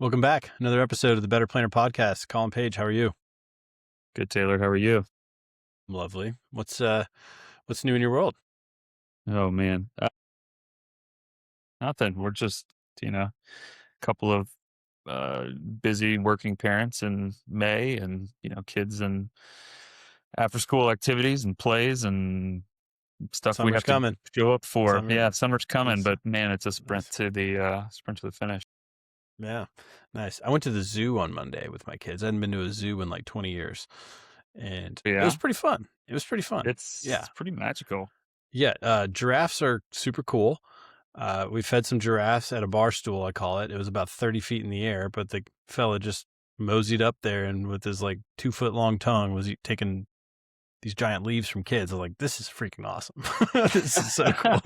Welcome back. Another episode of the Better Planner podcast. Colin Page, how are you? Good, Taylor. How are you? Lovely. What's new in your world? Oh man, nothing. We're just a couple of busy working parents in May, and kids and after school activities and plays and stuff we Summer's have to coming. show up for. Summer Yeah, summer's coming, it's but man, it's a sprint nice. to the finish. Yeah. Nice. I went to the zoo on Monday with my kids. I hadn't been to a zoo in like 20 years. And it was Yeah, pretty fun. It was pretty fun. Yeah. it's pretty magical. Yeah. Giraffes are super cool. We fed some giraffes at a bar stool, I call it. It was about 30 feet in the air, but the fella just moseyed up there and with his like 2 foot long tongue was taking these giant leaves from kids. I was like, this is freaking awesome. This is so cool.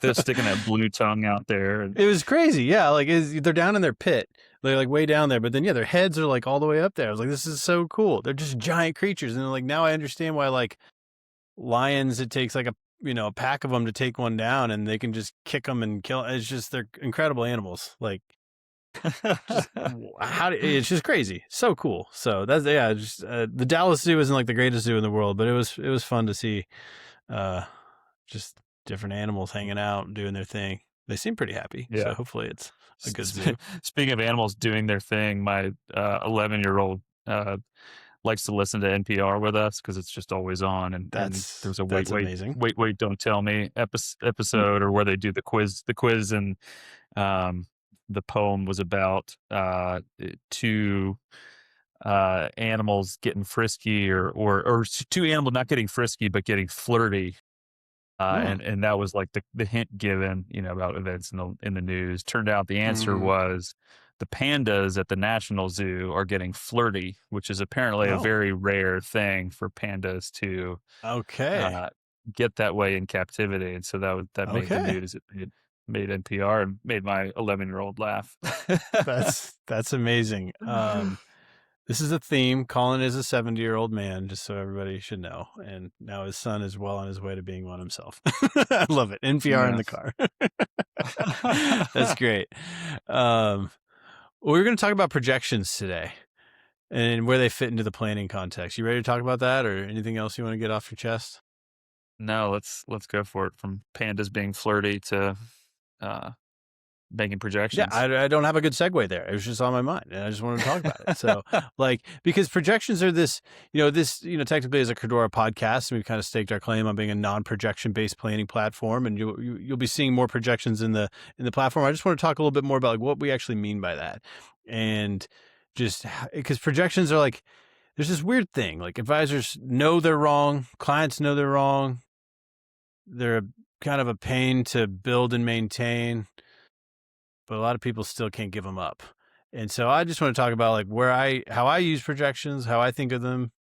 They're sticking that blue tongue out there. It was crazy. Yeah. Like they're down in their pit. They're like way down there, but then, yeah, their heads are like all the way up there. I was like, this is so cool. They're just giant creatures. And like, now I understand why like lions, it takes like a pack of them to take one down and they can just kick them and kill. It's just, they're incredible animals. Like just it's just crazy. So cool. So that's, yeah, just, the Dallas Zoo isn't like the greatest zoo in the world, but it was fun to see, uh, just different animals hanging out and doing their thing. They seem pretty happy. Yeah. So hopefully it's a good zoo. Speaking of animals doing their thing, my 11-year-old likes to listen to NPR with us because it's just always on. And there's a That's amazing. wait, don't tell me episode, or where they do the quiz, and the poem was about two animals getting frisky, or two animals not getting frisky but getting flirty. Mm. And that was like the hint given, about events in the news. Turned out the answer Mm. was the pandas at the National Zoo are getting flirty, which is apparently a Oh, very rare thing for pandas to okay. uh, get that way in captivity. And so that made the Okay. news. It made NPR and made my 11-year-old laugh. That's amazing. This is a theme. Colin is a 70-year-old man, just so everybody should know. And now his son is well on his way to being one himself. I love it. NPR in Yeah. the car. That's great. We're going to talk about projections today and where they fit into the planning context. You ready to talk about that, or anything else you want to get off your chest? No, let's go for it. From pandas being flirty to uh, making Yeah, projections. I don't have a good segue there. It was just on my mind, and I just wanted to talk about it. So, like, because projections are technically as a Cadora podcast, and we've kind of staked our claim on being a non-projection based planning platform, and you'll be seeing more projections in the platform. I just want to talk a little bit more about like what we actually mean by that, and just because projections are like, there's this weird thing. Like advisors know they're wrong, clients know they're wrong. They're kind of a pain to build and maintain, but a lot of people still can't give them up. And so I just want to talk about like how I use projections, how I think of them,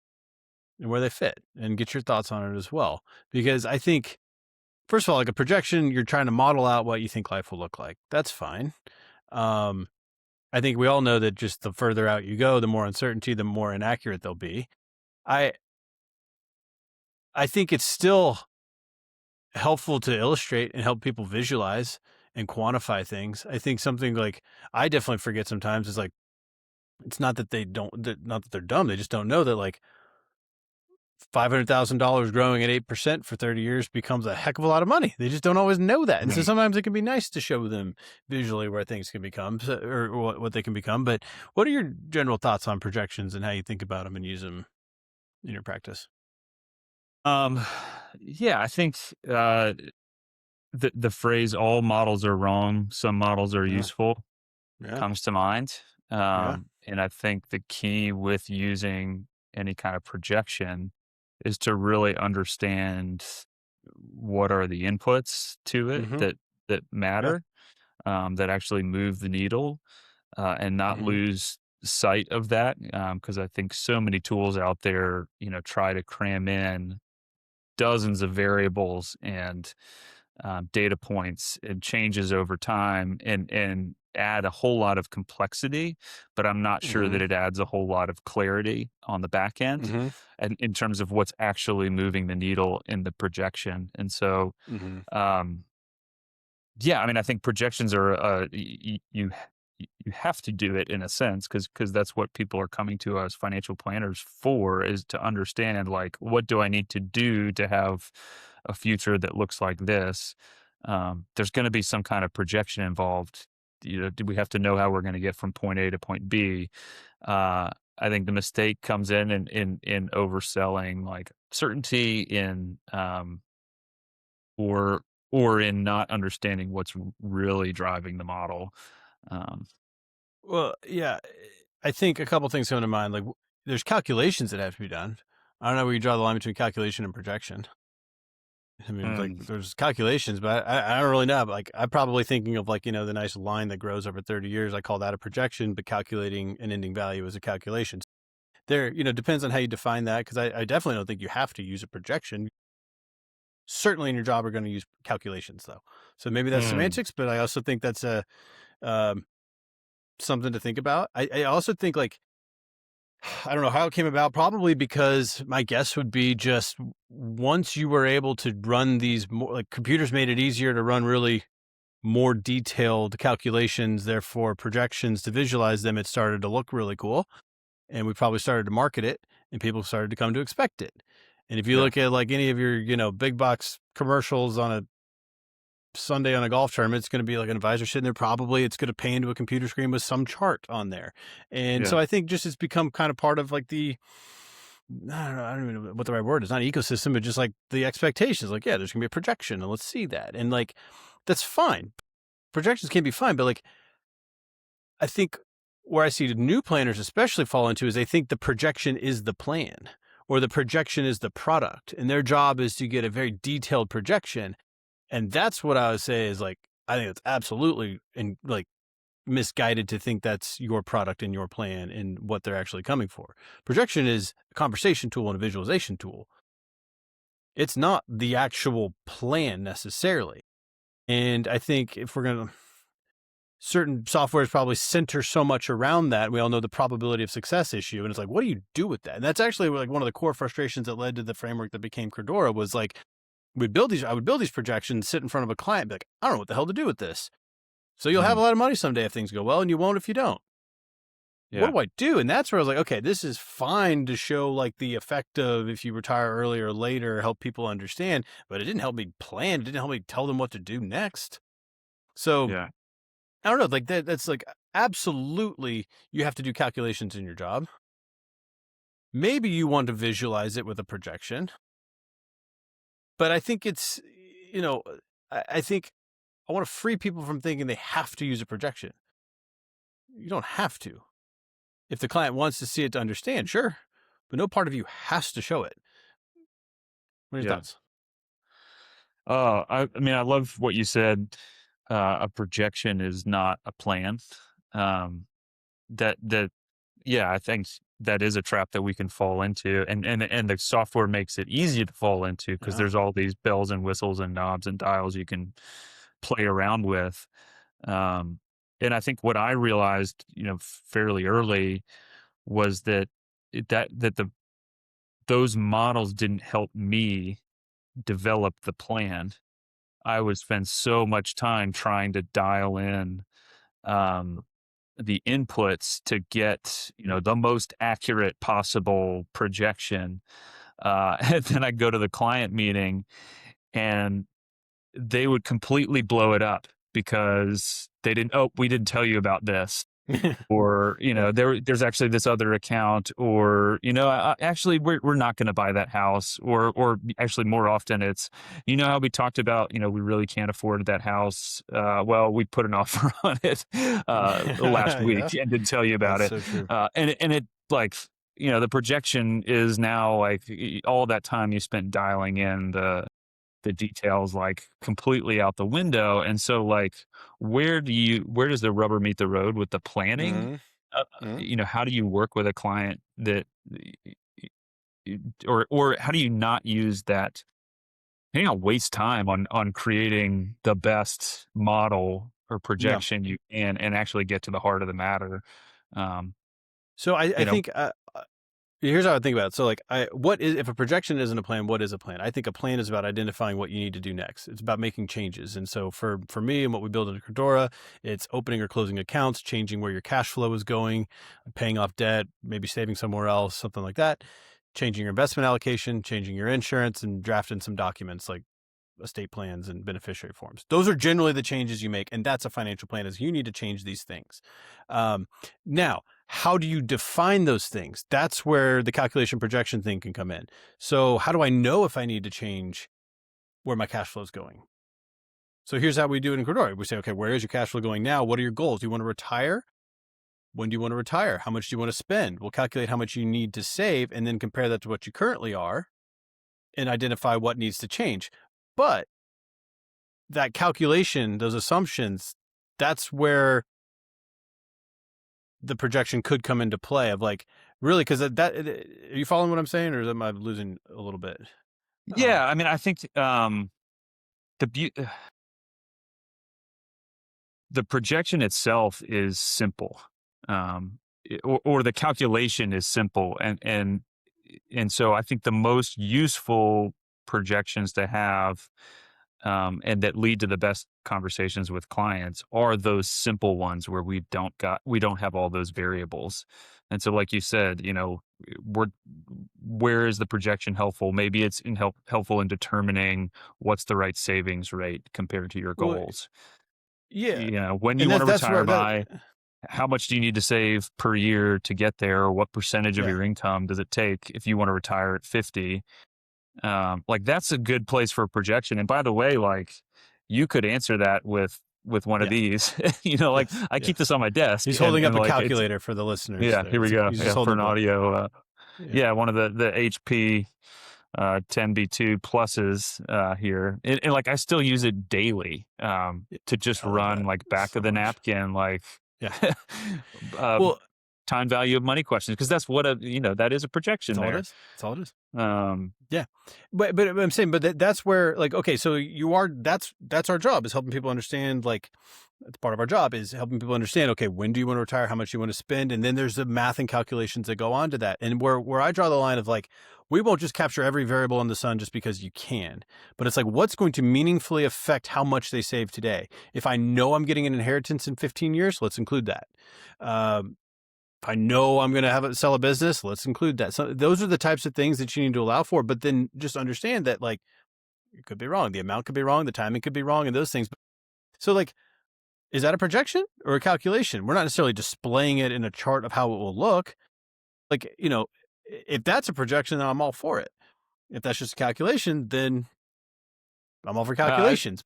and where they fit, and get your thoughts on it as well. Because I think, first of all, like a projection, you're trying to model out what you think life will look like. That's fine. Um, I think we all know that just the further out you go, the more uncertainty, the more inaccurate they'll be. I I think it's still helpful to illustrate and help people visualize and quantify things. I think something like I definitely forget sometimes is like, it's not that not that they're dumb. They just don't know that like $500,000 growing at 8% for 30 years becomes a heck of a lot of money. They just don't always know that. And so Right. sometimes it can be nice to show them visually where things can become, or what they can become. But what are your general thoughts on projections and how you think about them and use them in your practice? Um, yeah, I think the phrase "all models are wrong, some models are Yeah. useful" Yeah. comes to mind. Yeah. And I think the key with using any kind of projection is to really understand what are the inputs to it Mm-hmm. that Yeah. matter, that actually move the needle, and not Mm-hmm. lose sight of that. Because I think so many tools out there, try to cram in dozens of variables and data points and changes over time, and add a whole lot of complexity, but I'm not sure Mm-hmm. that it adds a whole lot of clarity on the back end, Mm-hmm. and in terms of what's actually moving the needle in the projection. And so, Mm-hmm. um, yeah, I mean, I think projections are, you you have to do it in a sense because that's what people are coming to us financial planners for, is to understand, like, what do I need to do to have a future that looks like this. There's going to be some kind of projection involved. Do we have to know how we're going to get from point A to point B? I think the mistake comes in overselling like certainty in or or in not understanding what's really driving the model. Um, Well, yeah, I think a couple things come to mind. Like, there's calculations that have to be done. I don't know where you draw the line between calculation and projection. I mean, like, mm, there's calculations, but I don't really know. But like, I'm probably thinking of like, the nice line that grows over 30 years. I call that a projection, but calculating an ending value is a calculation. There, depends on how you define that. Because I definitely don't think you have to use a projection. Certainly in your job, are going to use calculations though. So maybe that's mm, semantics, but I also think that's a um, something to think about. I also think like, I don't know how it came about. Probably because my guess would be just once you were able to run these more, like, computers made it easier to run really more detailed calculations, therefore projections to visualize them, it started to look really cool. And we probably started to market it and people started to come to expect it. And if you yeah, look at like any of your, big box commercials on a Sunday on a golf tournament, it's going to be like an advisor sitting there. Probably it's going to pay into a computer screen with some chart on there. And yeah, so I think just it's become kind of part of like I don't even know what the right word is, not ecosystem, but just like the expectations. Like, yeah, there's going to be a projection and let's see that. And like, that's fine. Projections can be fine. But like, I think where I see the new planners especially fall into is they think the projection is the plan or the projection is the product. And their job is to get a very detailed projection. And that's what I would say is like, I think it's absolutely like misguided to think that's your product and your plan and what they're actually coming for. Projection is a conversation tool and a visualization tool. It's not the actual plan necessarily. And I think if we're going to, certain softwares probably center so much around that. We all know the probability of success issue. And it's like, what do you do with that? And that's actually like one of the core frustrations that led to the framework that became Credora was like, I would build these projections, sit in front of a client, be like, I don't know what the hell to do with this. So you'll have a mm, lot of money someday if things go well, and you won't if you don't. What yeah, do I do? And that's where I was like, okay, this is fine to show like the effect of if you retire earlier or later, help people understand, but it didn't help me plan. It didn't help me tell them what to do next. So yeah, I don't know, like that's like absolutely you have to do calculations in your job. Maybe you want to visualize it with a projection, but I think it's, you know, I think I want to free people from thinking they have to use a projection. You don't have to. If the client wants to see it to understand, sure, but no part of you has to show it. What are your yeah. thoughts? I mean, I love what you said. A projection is not a plan. Um, that yeah, I think that is a trap that we can fall into, and the software makes it easy to fall into because Yeah. there's all these bells and whistles and knobs and dials you can play around with. Um, and I think what I realized, fairly early was that the those models didn't help me develop the plan. I would spend so much time trying to dial in um, the inputs to get the most accurate possible projection, and then I go to the client meeting and they would completely blow it up because they didn't. Oh, we didn't tell you about this, or Yeah. there's actually this other account, or actually we're not going to buy that house, or actually more often it's how we talked about we really can't afford that house, well we put an offer on it last Yeah. week and didn't tell you about That's it, so true. and it like the projection is now like all that time you spent dialing in the details like completely out the window. And so like where does the rubber meet the road with the planning? Mhm. Mhm. How do you work with a client that or how do you not use that? How do you not waste time on creating the best model or Yeah. projection you can and actually get to the heart of the matter? Um, So I you know, think here's how I think about it. So like what is, if a projection isn't a plan, what is a plan? I think a plan is about identifying what you need to do next. It's about making changes. And so for me and what we build in Credora, it's opening or closing accounts, changing where your cash flow is going, paying off debt, maybe saving somewhere else, something like that, changing your investment allocation, changing your insurance, and drafting some documents like estate plans and beneficiary forms. Those are generally the changes you make. And that's a financial plan, is you need to change these things. Now, how do you define those things? That's where the calculation projection thing can come in. So how do I know if I need to change where my cash flow is going? So here's how we do it in Credora. We say, okay, where is your cash flow going now? What are your goals? Do you want to retire? When do you want to retire? How much do you want to spend? We'll calculate how much you need to save and then compare that to what you currently are and identify what needs to change. But that calculation, those assumptions, that's where the projection could come into play of like, really, because are you following what I'm saying, or am I losing a little bit? Yeah, I mean, I think the projection itself is simple, or the calculation is simple, and so I think the most useful projections to have, and that lead to the best conversations with clients, are those simple ones where we don't have all those variables. And so, like you said, where is the projection helpful? Maybe it's helpful in determining what's the right savings rate compared to your Well, goals. yeah, When you and want to that's retire where by, how much do you need to save per year to get there? Or what percentage of yeah. your income does it take if you want to retire at 50? Like, that's a good place for a projection. And by the way, like, you could answer that with one of Yeah. these. Like, Yes. I keep this on my desk. He's holding up and a like, calculator for the listeners. yeah, here we go. He's just Yeah, for holding an it up. audio. Yeah. One of the HP 10B2 pluses here. And like, I still use it daily to just run like back so of the much. napkin, like, Yeah. um, time value of money questions, because that's what that is a projection That's all there. it is. That's all it is. Um, Yeah, but I'm saying, but that's where, like, okay, so that's our job, is helping people understand, like, that's part of our job, is helping people understand, okay, when do you want to retire, how much you want to spend, and then there's the math and calculations that go on to that, and where I draw the line of like, we won't just capture every variable in the sun just because you can, but it's like, what's going to meaningfully affect how much they save today? If I know I'm getting an inheritance in 15 years, let's include that. If I know I'm going to sell a business, let's include that. So those are the types of things that you need to allow for, but then just understand that, like, it could be wrong. The amount could be wrong. The timing could be wrong, and those things. So, like, is that a projection or a calculation? We're not necessarily displaying it in a chart of how it will look. Like, if that's a projection, then I'm all for it. If that's just a calculation, then I'm all for calculations.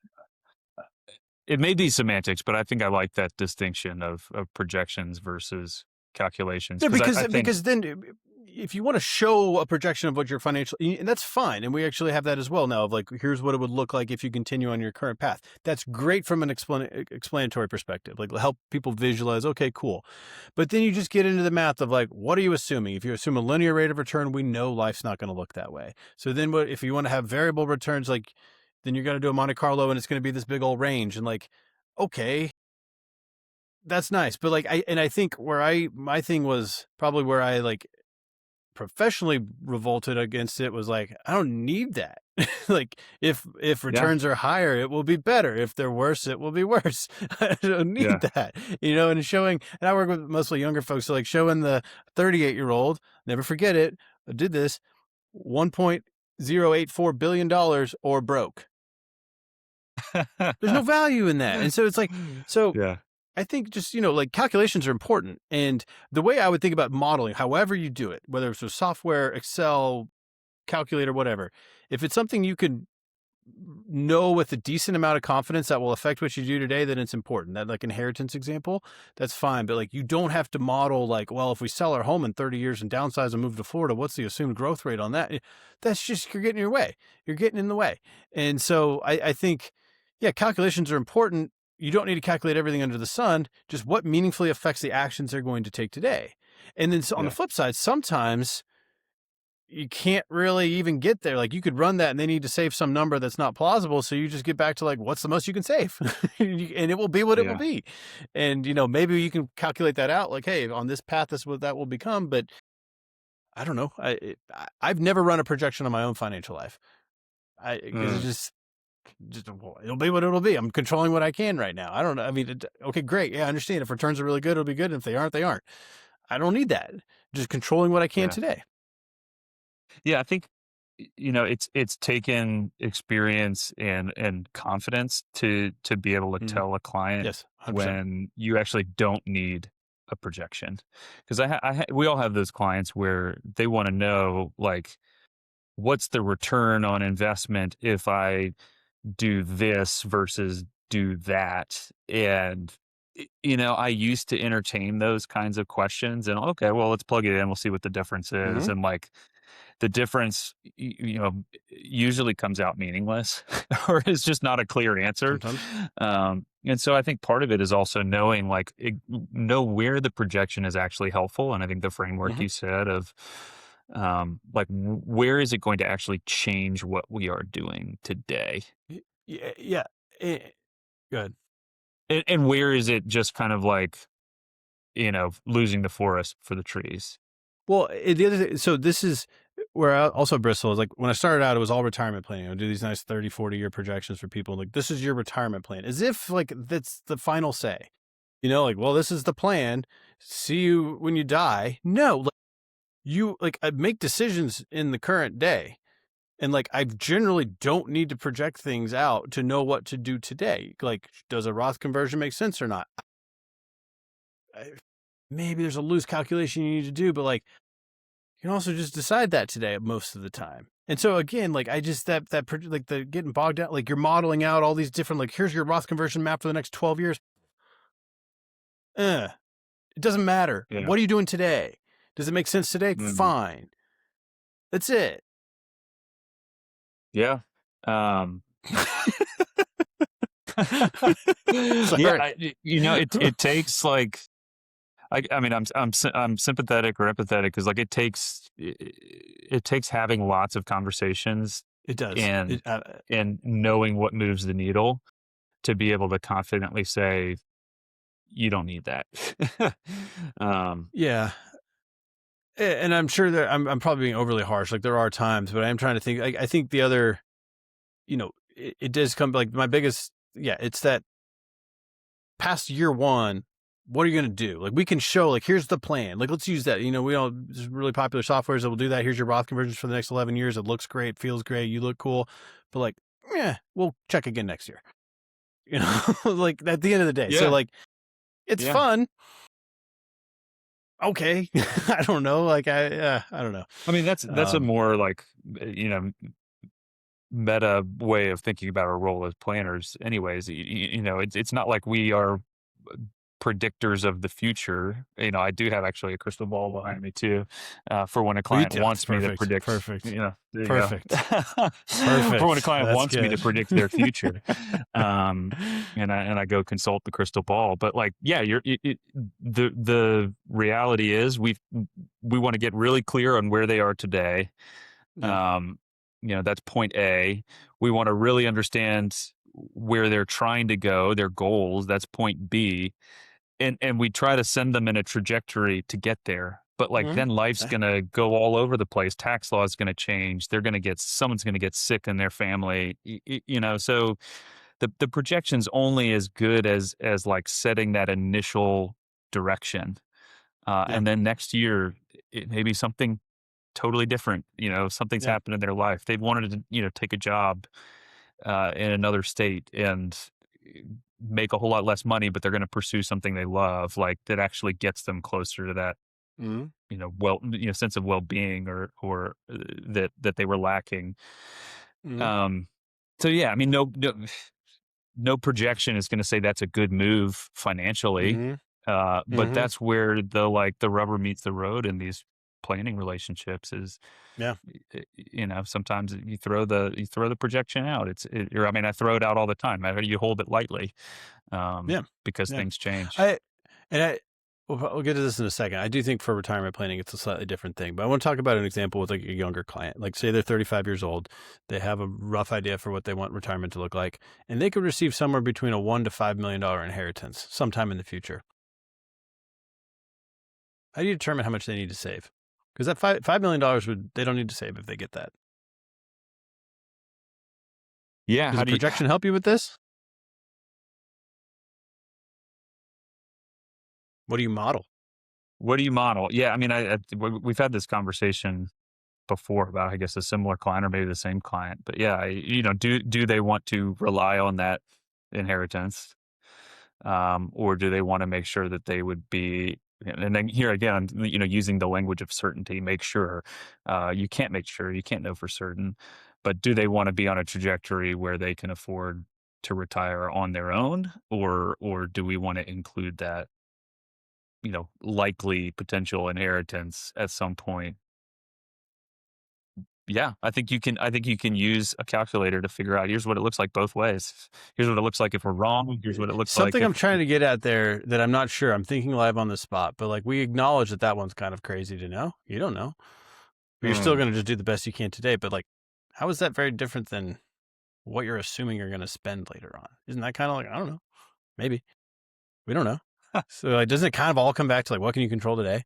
It may be semantics, but I think I like that distinction of projections versus calculations. Yeah, I think, because then if you want to show a projection of what your financial, and that's fine. And we actually have that as well now, of like, here's what it would look like if you continue on your current path. That's great from an explanatory perspective, like help people visualize, okay, cool. But then you just get into the math of like, what are you assuming? If you assume a linear rate of return, we know life's not going to look that way. So then if you want to have variable returns, like, then you're going to do a Monte Carlo and it's going to be this big old range. And like, okay, that's nice. But like, I think my thing was probably where I like professionally revolted against it was like, I don't need that. Like, if returns are higher, it will be better. If they're worse, it will be worse. I don't need that, and showing, and I work with mostly younger folks. So like showing the 38-year-old, never forget it, I did this, $1.084 billion or broke. There's no value in that. And so it's like, yeah. I think just, like, calculations are important. And the way I would think about modeling, however you do it, whether it's with software, Excel, calculator, whatever, if it's something you can know with a decent amount of confidence that will affect what you do today, then it's important. That, like, inheritance example, that's fine. But like, you don't have to model like, well, if we sell our home in 30 years and downsize and move to Florida, what's the assumed growth rate on that? That's just, you're getting in your way. You're getting in the way. And so I think, yeah, calculations are important. You don't need to calculate everything under the sun, just what meaningfully affects the actions they're going to take today. And then on the flip side, sometimes you can't really even get there. Like, you could run that and they need to save some number that's not plausible. So you just get back to like, what's the most you can save? And it will be what it will be. And, maybe you can calculate that out. Like, hey, on this path, this is what that will become. But I don't know. I've never run a projection on my own financial life. Because it's Mm, just well, it'll be what it'll be. I'm controlling what I can right now. I don't know. I mean, okay, great. Yeah, I understand. If returns are really good, it'll be good. And if they aren't, they aren't. I don't need that. Just controlling what I can yeah. today. Yeah, I think it's taken experience and confidence to be able to Mhm. tell a client Yes, 100%. when you actually don't need a projection. Because we all have those clients where they want to know, like, what's the return on investment if I do this versus do that. And I used to entertain those kinds of questions, and okay, well, let's plug it in, we'll see what the difference is. Mhm. And like, the difference, usually comes out meaningless or is just not a clear answer. Sometimes. And so I think part of it is also knowing, like, know where the projection is actually helpful. And I think the framework Mhm. you said of, like, where is it going to actually change what we are doing today? Yeah, yeah. Eh, Good. And where is it just kind of like, losing the forest for the trees? Well, the other thing, so this is where I also bristle is like when I started out, it was all retirement planning. I would do these nice 30, 40-year projections for people. Like, this is your retirement plan, as if like that's the final say, like, well, this is the plan. See you when you die. No, like, I make decisions in the current day. And like, I generally don't need to project things out to know what to do today. Like, does a Roth conversion make sense or not? I, Maybe there's a loose calculation you need to do, but like, you can also just decide that today most of the time. And so again, like, I just like the getting bogged down, like you're modeling out all these different, like, here's your Roth conversion map for the next 12 years. It doesn't matter. Yeah. What are you doing today? Does it make sense today? Mhm. Fine. That's it. Yeah. Um, yeah, Sorry. it takes, like, I mean, I'm sympathetic or empathetic because, like, it takes having lots of conversations It does. and knowing what moves the needle to be able to confidently say, "You don't need that." Um, Yeah. And I'm sure that I'm probably being overly harsh. Like, there are times, but I am trying to think. I think the other, it does come like my biggest, yeah, it's that past year one, what are you going to do? Like, we can show, like, here's the plan. Like, let's use that. We all, there's really popular softwares that will do that. Here's your Roth conversions for the next 11 years. It looks great, feels great. You look cool. But like, yeah, we'll check again next year. Like, at the end of the day. So yeah, like, it's yeah. fun. Okay. I don't know. Like, I don't know. I mean, that's a Um, more, like, meta way of thinking about our role as planners anyways. It's not like we are predictors of the future. I do have actually a crystal ball behind me too, for when a oh, you client do. It's wants me to perfect. predict. Perfect. There you go. Perfect. For when a Perfect. client That's wants me to good. predict their future, and I go consult the crystal ball. But like, yeah, the reality is we want to get really clear on where they are today. Yeah. um, that's point A. We want to really understand where they're trying to go, their goals. That's point B. And we try to send them in a trajectory to get there. But like, Mhm. then life's gonna go all over the place. Tax law is gonna change. Someone's gonna get sick in their family. So the projection's only as good as like setting that initial direction. Yeah. And then next year it may be something totally different. Something's Yeah. happened in their life. They've wanted to, take a job in another state and make a whole lot less money, but they're going to pursue something they love, like, that actually gets them closer to that, Mhm. sense of well-being or that they were lacking. Mhm. Um, so yeah, I mean, no projection is going to say that's a good move financially. Mhm. But Mhm. that's where the rubber meets the road in these planning relationships is, Yeah. sometimes you throw the projection out. Or I mean, I throw it out all the time. You hold it lightly, Yeah. because Yeah. things change. I and I we'll get to this in a second. I do think for retirement planning, it's a slightly different thing, but I want to talk about an example with like a younger client. Like, say they're 35 years old, they have a rough idea for what they want retirement to look like, and they could receive somewhere between a $1 to $5 million inheritance sometime in the future. How do you determine how much they need to save? Because that $5 million they don't need to save if they get that. Yeah. Does a projection help you with this? What do you model? Yeah. I mean, we've had this conversation before about, I guess, a similar client or maybe the same client, but yeah, do they want to rely on that inheritance? Or do they want to make sure that they would be, and then here again, using the language of certainty, make sure, you can't make sure, you can't know for certain, but do they want to be on a trajectory where they can afford to retire on their own, or do we want to include that, likely potential inheritance at some point? Yeah, I think you can use a calculator to figure out, here's what it looks like both ways. Here's what it looks like if we're wrong. Here's what it looks like Something I'm if trying to get at there that I'm not sure. I'm thinking live on the spot, but like we acknowledge that one's kind of crazy to know. You don't know, but you're still going to just do the best you can today. But like, how is that very different than what you're assuming you're going to spend later on? Isn't that kind of like, I don't know, maybe we don't know. So like, doesn't it kind of all come back to like, what can you control today?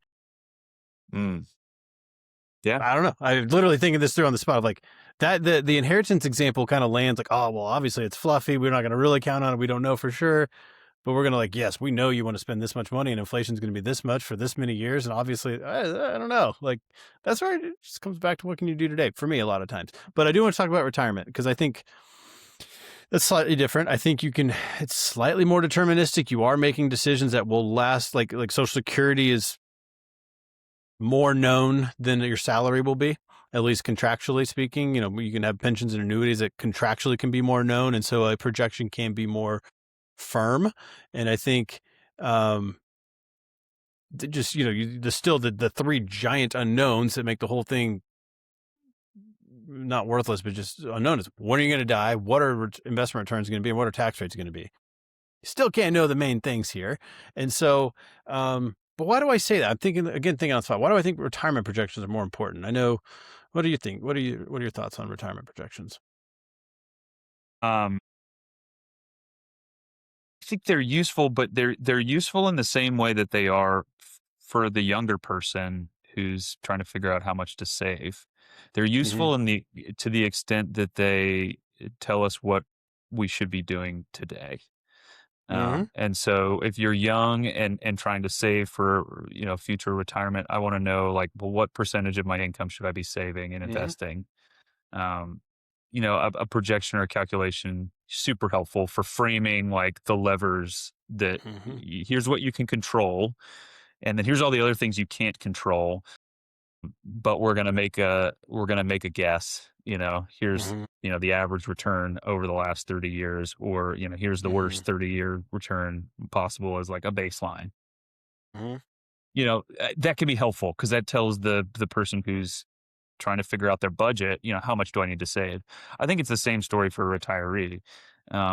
Yeah. I don't know. I'm literally thinking this through on the spot of like that, the inheritance example kind of lands like, oh, well, obviously it's fluffy. We're not going to really count on it. We don't know for sure. But we're going to like, yes, we know you want to spend this much money and inflation's going to be this much for this many years. And obviously, I don't know. Like, that's where it just comes back to what can you do today for me a lot of times. But I do want to talk about retirement because I think that's slightly different. I think it's slightly more deterministic. You are making decisions that will last. Like Social Security is more known than your salary will be, at least contractually speaking. You can have pensions and annuities that contractually can be more known. And so a projection can be more firm. And I think just the three giant unknowns that make the whole thing not worthless but just unknown is, when are you going to die, what are investment returns going to be, and what are tax rates going to be? You still can't know the main things here. And so but why do I say that? I'm thinking on the spot, why do I think retirement projections are more important? I know, what do you think? What are your thoughts on retirement projections? I think they're useful, but they're useful in the same way that they are for the younger person who's trying to figure out how much to save. They're useful to the extent that they tell us what we should be doing today. And so if you're young and trying to save for, future retirement, I want to know, like, well, what percentage of my income should I be saving and investing? A projection or a calculation, super helpful for framing like the levers that here's what you can control. And then here's all the other things you can't control, but we're going to make a guess, here's, the average return over the last 30 years, or, here's the worst 30-year return possible as like a baseline. That can be helpful because that tells the person who's trying to figure out their budget, how much do I need to save? I think it's the same story for a retiree.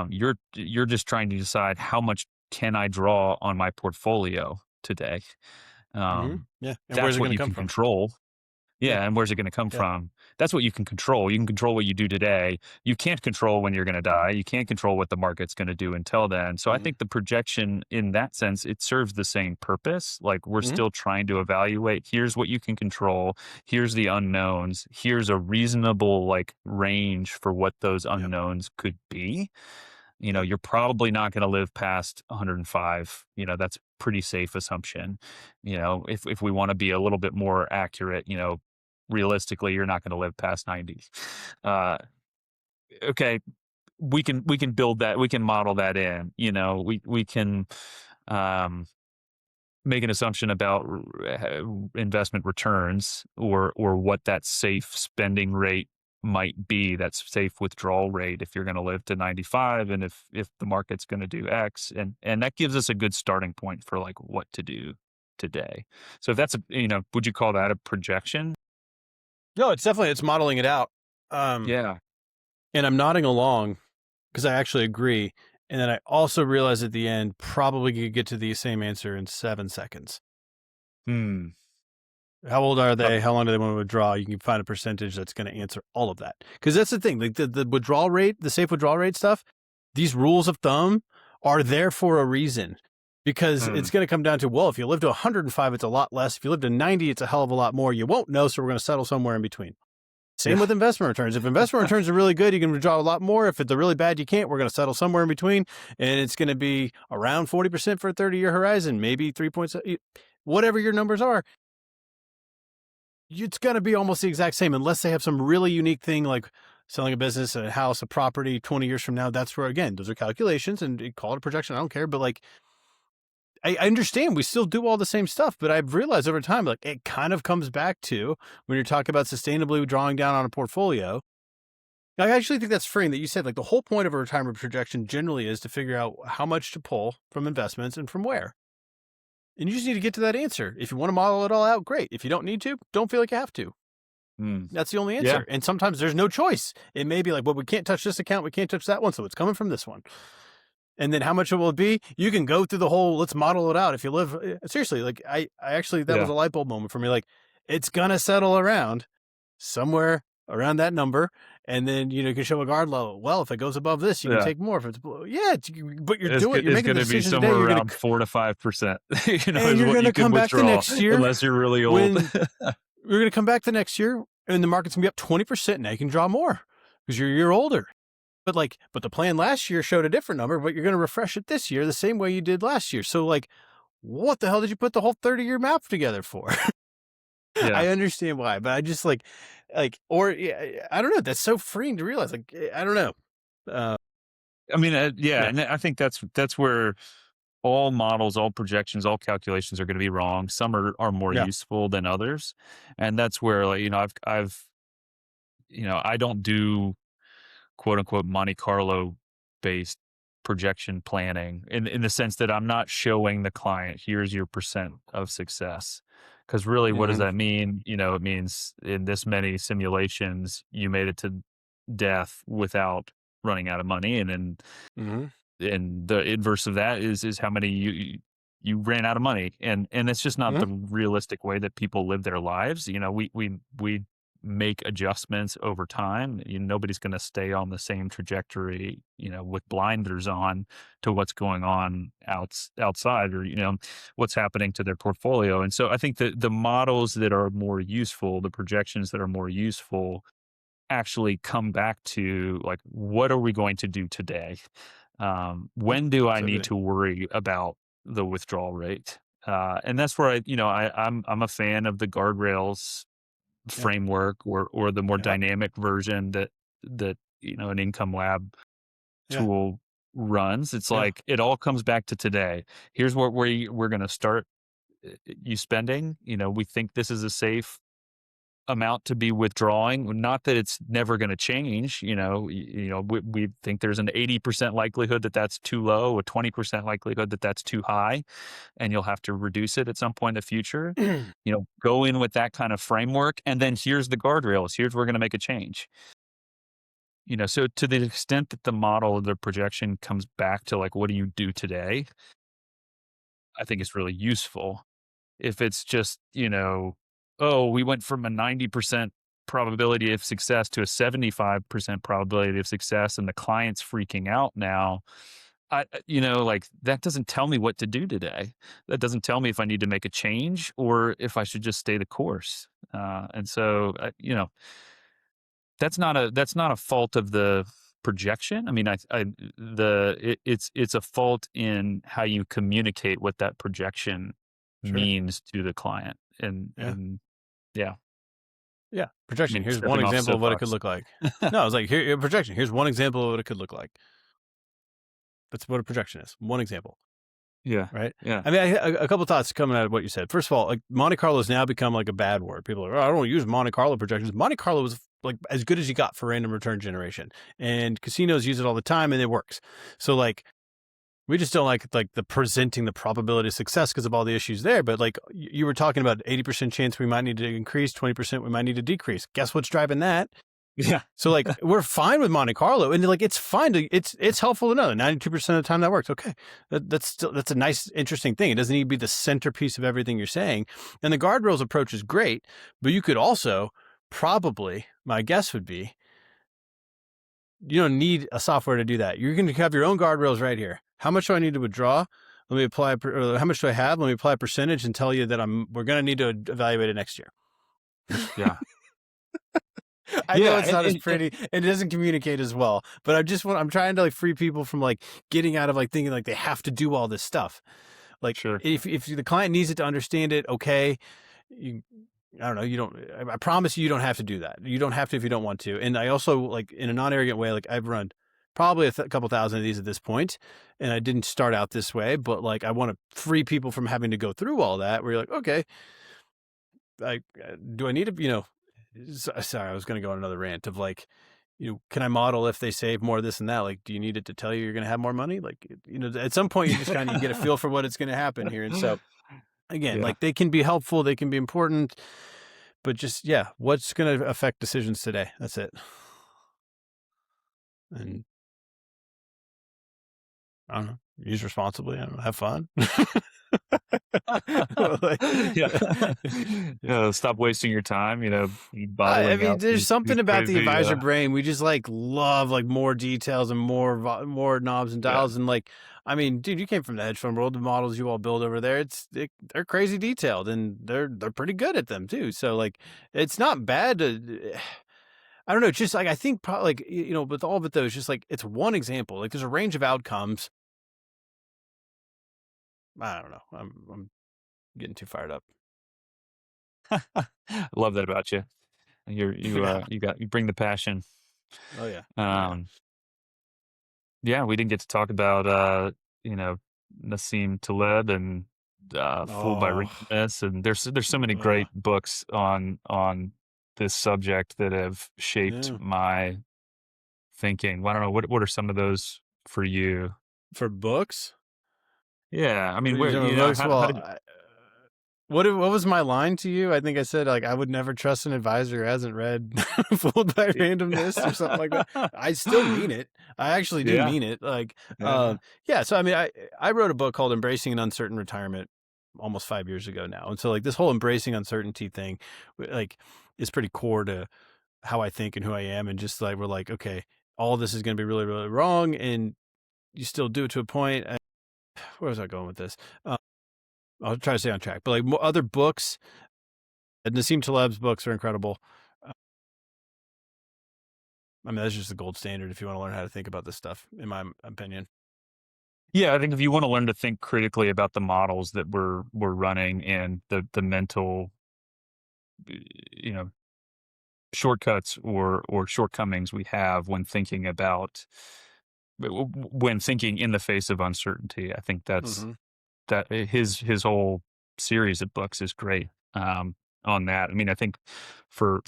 You're just trying to decide, how much can I draw on my portfolio today? Yeah. And that's where's it what going to you come can from? control. Yeah, and where's it going to come from? That's what you can control. You can control what you do today. You can't control when you're going to die. You can't control what the market's going to do until then. So I think the projection, in that sense, it serves the same purpose. Like, we're still trying to evaluate, here's what you can control, here's the unknowns, here's a reasonable like range for what those unknowns could be. You're probably not going to live past 105. That's a pretty safe assumption. If we want to be a little bit more accurate, realistically, you're not going to live past 90. Okay, we can build that. We can model that in. We can make an assumption about investment returns, or what that safe spending rate might be, that's safe withdrawal rate if you're going to live to 95, and if the market's going to do X, and that gives us a good starting point for like what to do today. So if that's would you call that a projection? No, it's modeling it out. Yeah. And I'm nodding along because I actually agree. And then I also realize at the end, probably could get to the same answer in 7 seconds. How old are they? How long do they want to withdraw? You can find a percentage that's going to answer all of that. Because that's the thing, like the withdrawal rate, the safe withdrawal rate stuff, these rules of thumb are there for a reason. because it's going to come down to, well, if you live to 105, it's a lot less. If you live to 90, it's a hell of a lot more. You won't know, so we're going to settle somewhere in between. Same with investment returns. If investment returns are really good, you can withdraw a lot more. If they're really bad, you can't. We're going to settle somewhere in between, and it's going to be around 40% for a 30-year horizon, maybe 3.7, whatever your numbers are. It's going to be almost the exact same, unless they have some really unique thing like selling a business, a house, a property 20 years from now. That's where, again, those are calculations, and call it a projection. I don't care, but like, I understand we still do all the same stuff, but I've realized over time, like, it kind of comes back to when you're talking about sustainably drawing down on a portfolio. I actually think that's freeing that you said, like, the whole point of a retirement projection generally is to figure out how much to pull from investments and from where. And you just need to get to that answer. If you want to model it all out, great. If you don't need to, don't feel like you have to. That's the only answer. And sometimes there's no choice. It may be like, well, we can't touch this account. We can't touch that one. So it's coming from this one. And then how much will it be? You can go through the whole, let's model it out. If you live, seriously, like I actually, that was a light bulb moment for me. Like, it's going to settle around somewhere around that number. And then, you can show a guard level. Well, if it goes above this, you can take more. If it's below, but you're doing, you're making a decision today. Somewhere around 4 to 5%. And you're going to come back the next year. Unless you're really old. You're going to come back the next year and the market's going to be up 20%. Now you can draw more because you're a year older. But the plan last year showed a different number, but you're going to refresh it this year the same way you did last year. So like, what the hell did you put the whole 30-year map together for? I understand why, but I just I don't know. That's so freeing to realize. Like, I don't know. And I think that's where all models, all projections, all calculations are going to be wrong. Some are more useful than others. And that's where, like, I don't do quote unquote Monte Carlo based projection planning in the sense that I'm not showing the client, here's your percent of success. Because really, what does that mean? It means in this many simulations, you made it to death without running out of money. And the inverse of that is how many you ran out of money. And it's just not the realistic way that people live their lives. We make adjustments over time. Nobody's going to stay on the same trajectory, with blinders on to what's going on outside or, what's happening to their portfolio. And so I think that the models that are more useful, the projections that are more useful actually come back to like, what are we going to do today? When do I need to worry about the withdrawal rate? And that's where I'm a fan of the guardrails framework or the more dynamic version that an income lab tool runs. It's like it all comes back to today. Here's what we're going to start you spending. We think this is a safe amount to be withdrawing. Not that it's never going to change. We think there's an 80% likelihood that that's too low, a 20% likelihood that that's too high, and you'll have to reduce it at some point in the future. Go in with that kind of framework, and then here's the guardrails. Here's where we're going to make a change. So to the extent that the model, the projection comes back to like, what do you do today? I think it's really useful. If it's just, we went from a 90% probability of success to a 75% probability of success, and the client's freaking out now. That doesn't tell me what to do today. That doesn't tell me if I need to make a change or if I should just stay the course. And so, that's not a fault of the projection. I mean, it's a fault in how you communicate what that projection means to the client. Projection. Here's one example of what it could look like. No, I was like, here, projection. Here's one example of what it could look like. That's what a projection is. One example. Yeah. Right. Yeah. I mean, a couple of thoughts coming out of what you said. First of all, like Monte Carlo has now become like a bad word. People are, I don't use Monte Carlo projections. Monte Carlo was like as good as you got for random return generation, and casinos use it all the time, and it works. So like, we just don't like the presenting the probability of success because of all the issues there. But like you were talking about 80% chance we might need to increase, 20% we might need to decrease. Guess what's driving that? Yeah. So like we're fine with Monte Carlo, and like it's fine to it's helpful to know that 92% of the time that works. Okay, that's a nice interesting thing. It doesn't need to be the centerpiece of everything you're saying. And the guardrails approach is great, but you could also probably, my guess would be, you don't need a software to do that. You're going to have your own guardrails right here. How much do I need to withdraw? Let me apply, how much do I have? Let me apply a percentage and tell you that we're going to need to evaluate it next year. Yeah. I know Yeah. it's not as pretty and it doesn't communicate as well, but I'm trying to like free people from like getting out of like thinking like they have to do all this stuff. Like Sure. if the client needs it to understand it, okay, I don't know. You don't. I promise you don't have to do that. You don't have to if you don't want to. And I also like in a non-arrogant way. Like I've run probably a couple thousand of these at this point, and I didn't start out this way. But like I want to free people from having to go through all that. Where you're like, okay, like do I need to? Sorry, I was going to go on another rant of like, can I model if they save more of this and that? Like, do you need it to tell you you're going to have more money? Like, at some point you just kind of you get a feel for what it's going to happen here. And so again, Yeah. like they can be helpful, they can be important, but just what's going to affect decisions today? That's it. And I don't know, use responsibly. I don't know, have fun. Like, Yeah. Yeah. Stop wasting your time, I bottling mean, up there's these something about the crazy, advisor brain. We just like love like more details and more knobs and yeah. dials. And like, I mean, dude, you came from the hedge fund world. The models you all build over there, they're crazy detailed and they're pretty good at them too. So like, it's not bad to. I don't know. It's just like I think probably like with all of it though, it's just like it's one example. Like there's a range of outcomes. I don't know. I'm getting too fired up. I love that about you. Yeah. You bring the passion. Oh yeah. Oh yeah. Um, yeah, we didn't get to talk about, you know, Nassim Taleb and, Fooled by Oh. Randomness, and there's so many Uh, great books on this subject that have shaped yeah. my thinking. Well, I don't know, what are some of those for you? For books. Yeah, I What mean, are you where talking about books? how Well, did what was my line to you? I think I said like I would never trust an advisor who hasn't read Fooled by Randomness or something like that. I still mean it. I actually do Yeah, mean it. Like, yeah. yeah. So I mean, I wrote a book called Embracing an Uncertain Retirement almost 5 years ago now, and so like this whole embracing uncertainty thing, like, is pretty core to how I think and who I am, and just like we're like, okay, all this is going to be really really wrong, and you still do it to a point. Where was I going with this? I'll try to stay on track. But like other books, Nassim Taleb's books are incredible. Uh, I mean, that's just the gold standard if you want to learn how to think about this stuff, in my opinion. Yeah, I think if you wanna learn to think critically about the models that we're running and the mental, you know, shortcuts or shortcomings we have when thinking about when thinking in the face of uncertainty. I think Mm-hmm. his whole series of books is great on that. I mean, I think for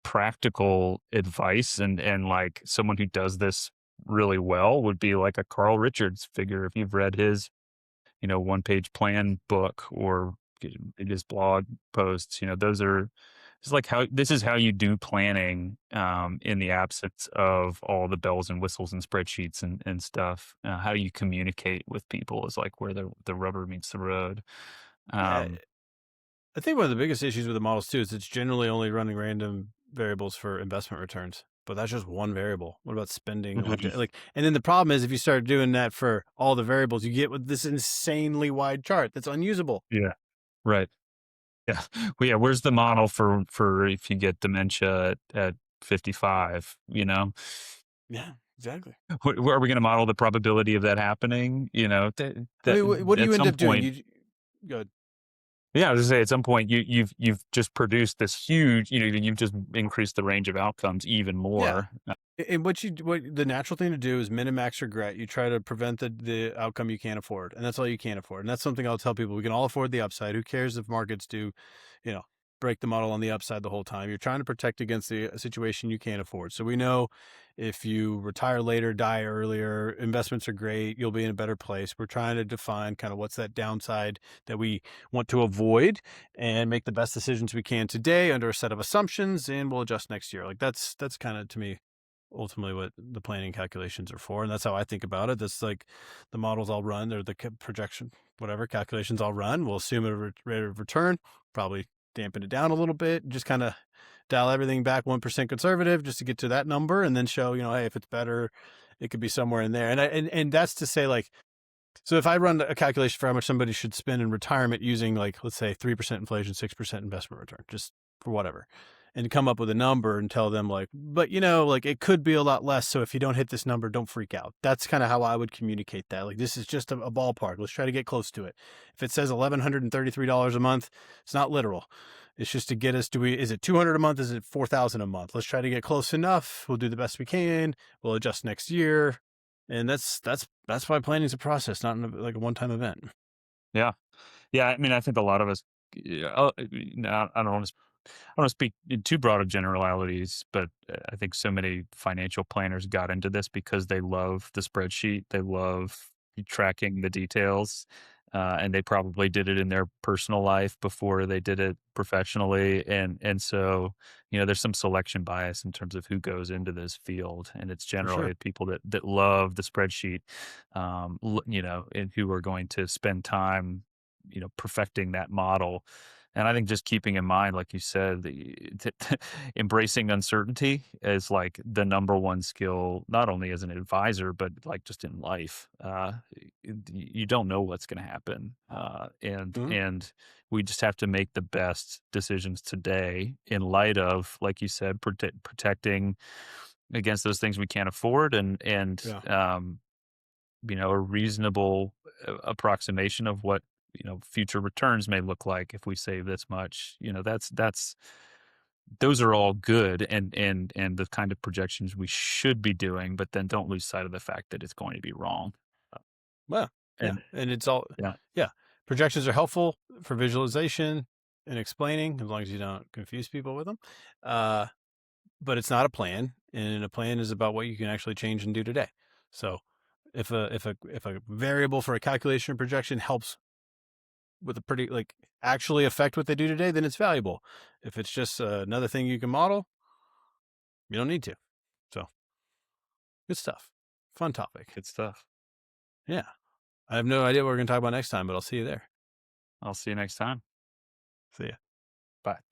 practical advice and like someone who does this really well would be like a Carl Richards figure. If you've read his, one page plan book or his blog posts, those are it's like this is how you do planning in the absence of all the bells and whistles and spreadsheets and stuff. How you communicate with people is like where the rubber meets the road. Yeah, Um, I think one of the biggest issues with the models too is it's generally only running random variables for investment returns. But that's just one variable. What about spending and Mhm. like? And then the problem is if you start doing that for all the variables, you get with this insanely wide chart that's unusable. Yeah. Right. Yeah. Well, yeah. Where's the model for if you get dementia at 55? Yeah, exactly. Where are we going to model the probability of that happening? I That mean, what do at you end some up doing? point, You go. yeah, I was gonna say at some point you've just produced this huge, you've just increased the range of outcomes even Yeah. more. And what the natural thing to do is minimax regret. You try to prevent the outcome you can't afford, and that's all you can't afford. And that's something I'll tell people: we can all afford the upside. Who cares if markets do, you know, break the model on the upside the whole time? You're trying to protect against the situation you can't afford. So we know if you retire later, die earlier, investments are great. You'll be in a better place. We're trying to define kind of what's that downside that we want to avoid, and make the best decisions we can today under a set of assumptions, and we'll adjust next year. Like that's kind of to me ultimately what the planning calculations are for. And that's how I think about it. That's like the models I'll run or the projection, whatever calculations I'll run. We'll assume a rate of return, probably dampen it down a little bit, just kind of dial everything back 1% conservative just to get to that number and then show, hey, if it's better, it could be somewhere in there. And that's to say like, So if I run a calculation for how much somebody should spend in retirement using, like, let's say 3% inflation, 6% investment return, just for whatever, and come up with a number and tell them, like, but like it could be a lot less. So if you don't hit this number, don't freak out. That's kind of how I would communicate that. Like, this is just a ballpark. Let's try to get close to it. If it says $1,133 a month, it's not literal. It's just to get us is it 200 a month? Is it 4,000 a month? Let's try to get close enough. We'll do the best we can. We'll adjust next year. And that's why planning is a process, not like a one-time event. Yeah. Yeah, I mean, I think a lot of us, no, I don't want to. I don't want to speak in too broad of generalities, but I think so many financial planners got into this because they love the spreadsheet. They love tracking the details. And they probably did it in their personal life before they did it professionally. And so, there's some selection bias in terms of who goes into this field. And it's For generally sure. people that love the spreadsheet, and who are going to spend time, perfecting that model. And I think just keeping in mind, like you said, embracing uncertainty is like the number one skill, not only as an advisor, but like just in life. You don't know what's going to happen, Mhm. and we just have to make the best decisions today in light of, like you said, protecting against those things we can't afford, and Yeah. a reasonable approximation of what future returns may look like if we save this much. That's those are all good, and the kind of projections we should be doing, but then don't lose sight of the fact that it's going to be wrong. Uh, Well, yeah. and And it's all, yeah, yeah. Projections are helpful for visualization and explaining, as long as you don't confuse people with them. Uh, but it's not a plan, and a plan is about what you can actually change and do today. So if a variable for a calculation or projection helps with a pretty, like, actually affect what they do today, then it's valuable. If it's just another thing you can model, you don't need to. So good stuff. Fun topic. good stuff. Yeah. I have no idea what we're going to talk about next time, but I'll see you there. I'll see you next time. See ya. Bye.